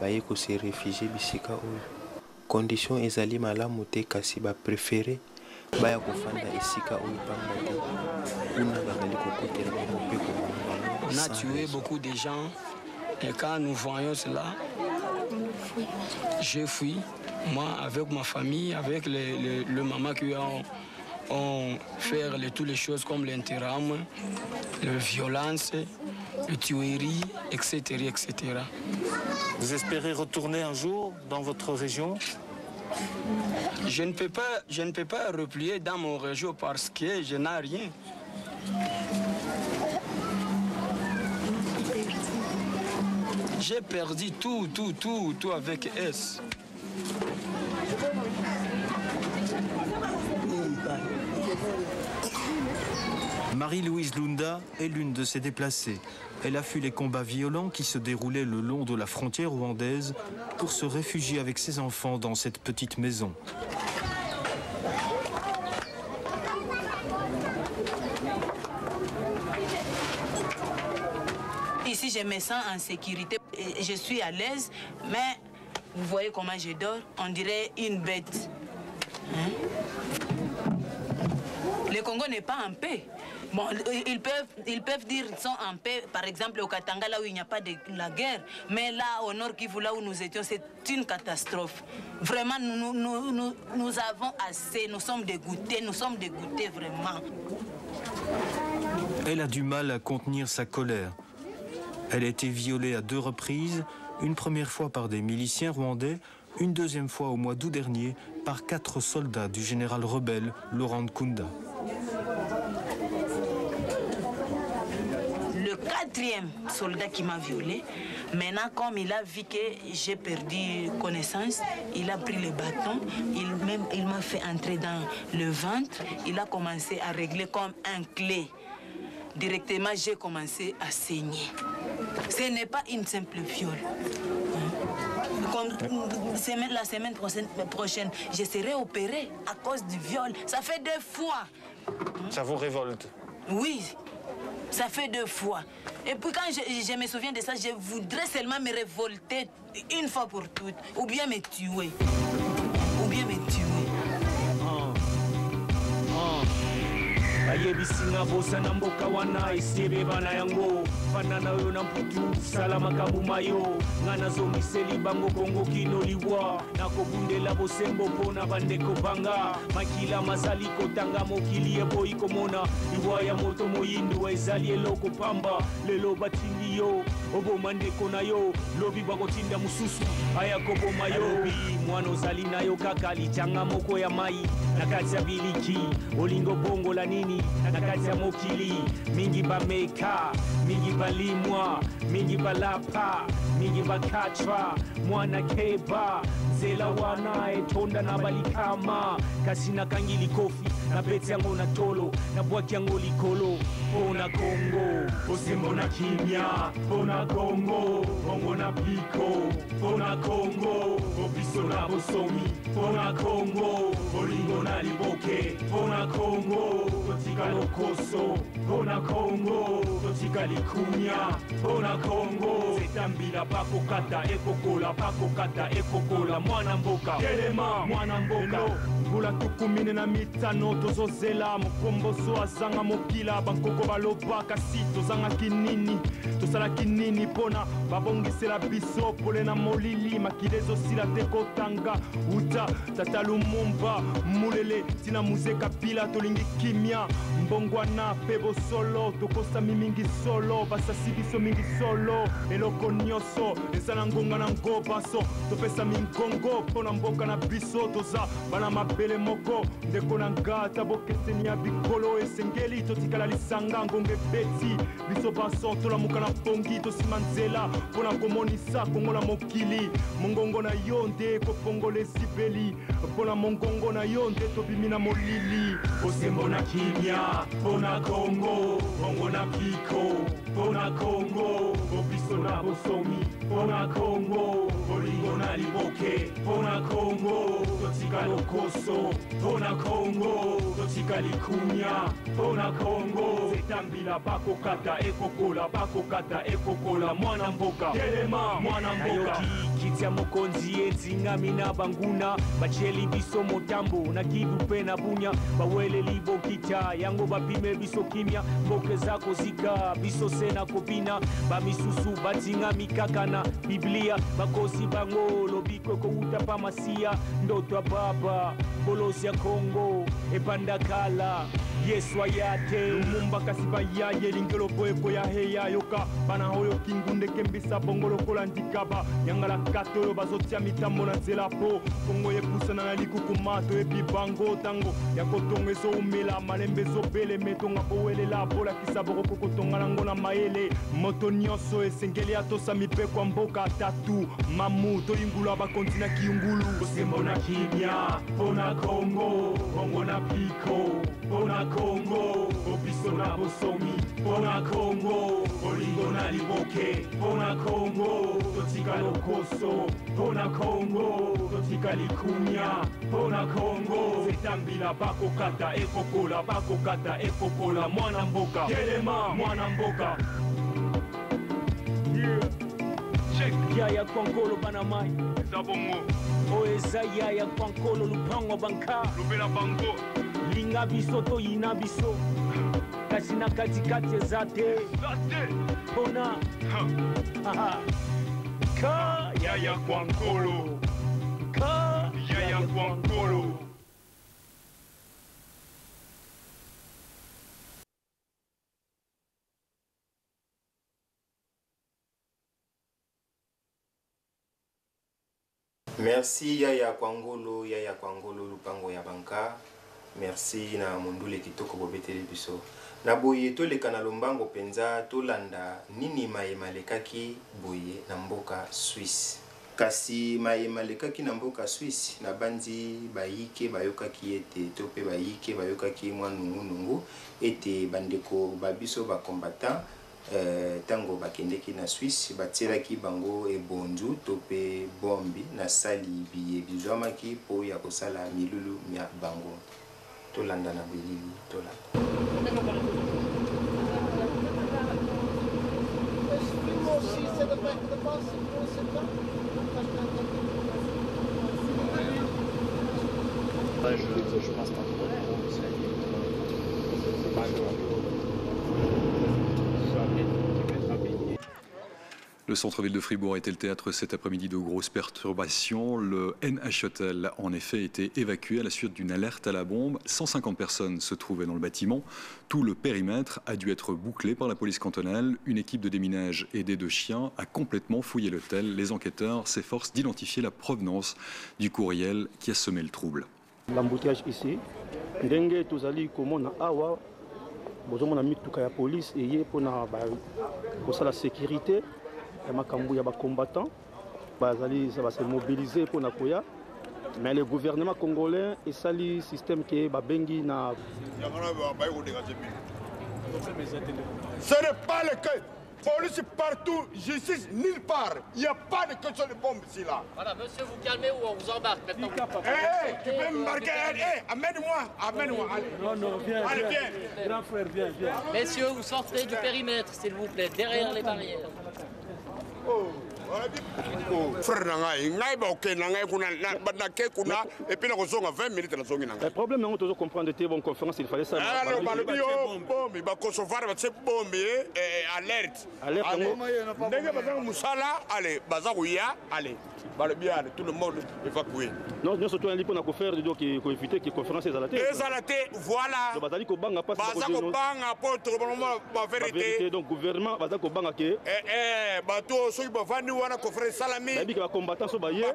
baye ko se réfugier bisika oyo condition ezali malamu te kasi ba préférer baya kofanda esika oyo pamba te kuna bazali kokotela bango pe ko. On a tué beaucoup de gens et quand nous voyons cela, j'ai fui, moi avec ma famille, avec le maman qui ont fait toutes les choses comme l'intérim, la violence, la tuerie, etc., etc. Vous espérez retourner un jour dans votre région? Je ne peux pas replier dans mon région parce que je n'ai rien. J'ai perdu tout avec S. Marie-Louise Lunda est l'une de ces déplacées. Elle a fui les combats violents qui se déroulaient le long de la frontière rwandaise pour se réfugier avec ses enfants dans cette petite maison. Ici, je me sens en sécurité, je suis à l'aise, mais vous voyez comment je dors, on dirait une bête. Hein? Le Congo n'est pas en paix. Bon, ils peuvent dire qu'ils sont en paix, par exemple au Katanga, là où il n'y a pas de la guerre. Mais là, au Nord Kivu, là où nous étions, c'est une catastrophe. Vraiment, nous avons assez, nous sommes dégoûtés vraiment. Elle a du mal à contenir sa colère. Elle a été violée à 2 reprises, une première fois par des miliciens rwandais, une deuxième fois au mois d'août dernier par 4 soldats du général rebelle Laurent Nkunda. Le 4e soldat qui m'a violée, maintenant comme il a vu que j'ai perdu connaissance, il a pris le bâton, il m'a fait entrer dans le ventre, il a commencé à régler comme un clé. Directement, j'ai commencé à saigner. Ce n'est pas une simple viol. Comme la semaine prochaine, je serai opérée à cause du viol. Ça fait 2 fois. Ça vous révolte? Oui, ça fait 2 fois. Et puis quand je me souviens de ça, je voudrais seulement me révolter une fois pour toutes. Ou bien me tuer. Ou bien me tuer. Ayebisinga bosa na mboka wana esiebe bana yango fanana oyo na mputu salama kabumayo ngana zomiseli bango kongo kino liwa nakobundela bosembo mpona bandeko banga makila mazali kotanga mokili eboyi komona liwa ya moto moyindu ezali eloko pamba lelo batindi yo oboma ndeko na yo lobi bakotinda mususu aya koboma yo lobi mwana ozali na yo kaka litanga moko ya mai na kati ya biliki olingo bongo la nini na kati ya mokili mingi bameka mingi balimwa mingi balapa mingi bakachwa mwana keba zela wana etonda na balikama kasi na kangili kofi na beti yango na tolo na bwaki yango likolo pona Kongo osembo na kimia pona Kongo bongo na piko pona Kongo obiso na bosomi pona Kongo olingo na liboke pona Kongo totika lokoso pona Kongo totika likumia pona Kongo zetambila pakokata ekokola mwana mboka kelema mwana mboka mbula tukumine na mitano tozozela mokomboso azanga mokila bankoko baloba kasi tozanga kinini tosala kinini pona babongisela biso pole na molili makile ezosila te kotanga uta tata Lumumba mulele tina muzeka pila tolingi kimia mbongwana pe bosolo tokosami mingi solo basasi biso mingi solo eloko nyonso ezala ngonga na ngobaso topesa mingongo pona mboka na biso toza bana mabele moko ndeko na ngata bokeseni ya bikolo esengeli totikala lisanga ngonge beti biso baso tolamuka na pongi tosima nzela pona komonisa kongo na mokili mongongo na yo nde kopongola esibeli pona mongongo na yo nde tobimi na molili osembo na kimia pona Kongo bongo na piko pona Kongo obiso na bosomi pona Kongo olingo na liboke pona Kongo totika lokoso pona Kongo totika likumia pona Kongo zetambila bakokata ekokola mwana mboka kelema mwana mboka Kitya mokonzi enzingami na banguna bacheli biso motambo na kivu pena bunya bawele libo kita yango bapime biso kimya mboke zako zika biso sena kopina bamisusu batingami kakana Biblia bakosi bango lobiko ko utapa masia ndoto baba bolosi ya Kongo epandakala Yesu ayate umumba kasiba ya yelingelo boyebo ya heya yoka bana hoyo kingunde kembisa bongolo kolandikaba yangala kato bazotia mitambo na zelapo Kongo yepusana na likukumato ebibango tango yakotonga zo umela malembe zo bele metonga bowele la bola kisaboko kokotonga nango na maele moto nyonso esengeli atosa mipe kwa mboka tatu mamu to ingula ba kontina kiungulu sembona kimya pona Kongo bongo na piko pona Kongo obiso na bosomi pona Kongo olingo na liboke pona Kongo totika lokoso pona Kongo totika likunya pona Kongo zetambila bakokata ekokola mwana mboka kelema mwana mboka Yaya Kwankolo banamai Zabongo Oeza Yaya Kwankolo lupango banka Lubela bango Linga biso to yina biso Kasina katikati zate Pona Ka Yaya Kwankolo Ka Yaya Kwankolo Merci Yaya Kwangolo lupango ya banka. Merci na mundule kitoko bobeteli biso. Na boye to leka na lombango penza to landa nini maemalekaki boye na mboka Suisse. Kasi maemalekaki na mboka Suisse na bandi bayike bayokaki ete to pe bayike bayokaki mwa nungu ete bandeko babiso ba combattant tango bakendeki na Suisse batiraki bango ebondu to pe bombi na sali biye bizwamaki po ya kosala milulu mya bango to landa na bilili to la je passe pas trop. Le centre-ville de Fribourg a été le théâtre cet après-midi de grosses perturbations. Le NH Hotel a en effet été évacué à la suite d'une alerte à la bombe. 150 personnes se trouvaient dans le bâtiment. Tout le périmètre a dû être bouclé par la police cantonale. Une équipe de déminage aidée de chiens a complètement fouillé l'hôtel. Les enquêteurs s'efforcent d'identifier la provenance du courriel qui a semé le trouble. L'embouteillage ici, ndenge tozali komona awa, bozomona mituka ya police eye pona pour la sécurité. Il y a des combattants qui se mobiliser pour Nakoya. Mais le gouvernement congolais et le système qui est bengi na. Ce n'est pas le cas. Police partout, justice nulle part. Il n'y a pas de question de bombe ici là. Voilà, monsieur, vous calmez ou on vous embarque maintenant. Tu peux m'embarquer. Amène-moi. Allez. Non, viens. Allez, viens. Grand frère, viens. Messieurs, vous sortez du périmètre, s'il vous plaît, derrière les barrières. Frère nangai ngai ba ok nangai kuna na ke kuna et puis na kozonga 20 minutes na zongi nangai. Le problème non toujours comprendre tes bonnes conférences il fallait ça. Alors ba le bio bombe ba kosovar ba tse bombe alerte. Ndenge ba zanga musala allez baza kuya allez ba le bien tout le monde évacué. Non nous surtout un lipo na ko faire de qui ko éviter que conférence ezalate. Ezalate voilà. Bazali ko banga pas baza ko banga pour tout le monde ba vérité. Donc gouvernement baza ko banga ke bato soki bavandi wana conférence salami ba combattant so ba ye.